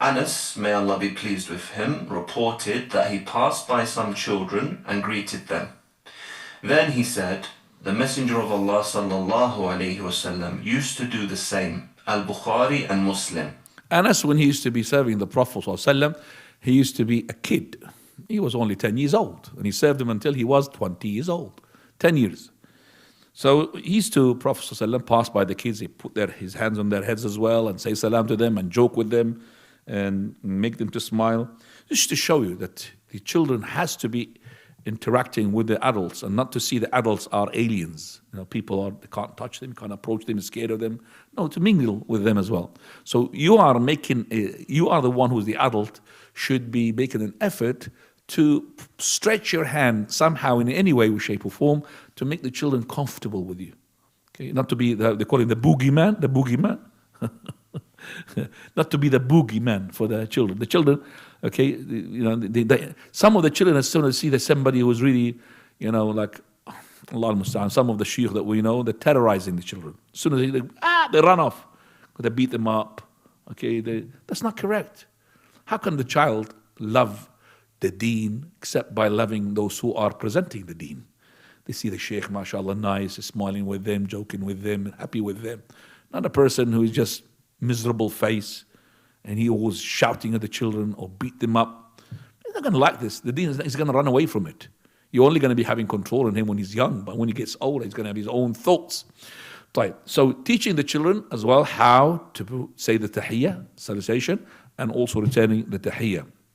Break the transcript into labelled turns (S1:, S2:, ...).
S1: Anas, may Allah be pleased with him, reported that he passed by some children and greeted them. Then he said, the Messenger of Allah sallallahu alayhi wasallam used to do the same. Al-Bukhari and Muslim.
S2: Anas, when he used to be serving the Prophet ﷺ, he used to be a kid. He was only 10 years old, and he served him until he was 20 years old, 10 years. So he used to, Prophet ﷺ, pass by the kids, he put his hands on their heads as well, and say salam to them, and joke with them, and make them to smile. Just to show you that the children has to be interacting with the adults, and not to see the adults are aliens. They can't touch them, can't approach them, scared of them. No, to mingle with them as well. So you are the one who's the adult, should be making an effort to stretch your hand somehow in any way, shape or form, to make the children comfortable with you. Okay, not to be, they call him the boogeyman. Not to be the boogeyman for the children. The children, okay, some of the children, as soon as see that somebody who's really, like, Allah al-Musta'an, some of the sheikh that we know, they're terrorizing the children. As soon as they run off, they beat them up. Okay, that's not correct. How can the child love the deen except by loving those who are presenting the deen? They see the sheikh, mashallah, nice, smiling with them, joking with them, happy with them. Not a person who is just miserable face and he always shouting at the children or beat them up. He's not going to like this. The deen is going to run away from it. You're only going to be having control on him when he's young, but when he gets older, he's going to have his own thoughts. Right. So teaching the children as well how to say the tahiyyah, salutation, and also returning the tahiyyah.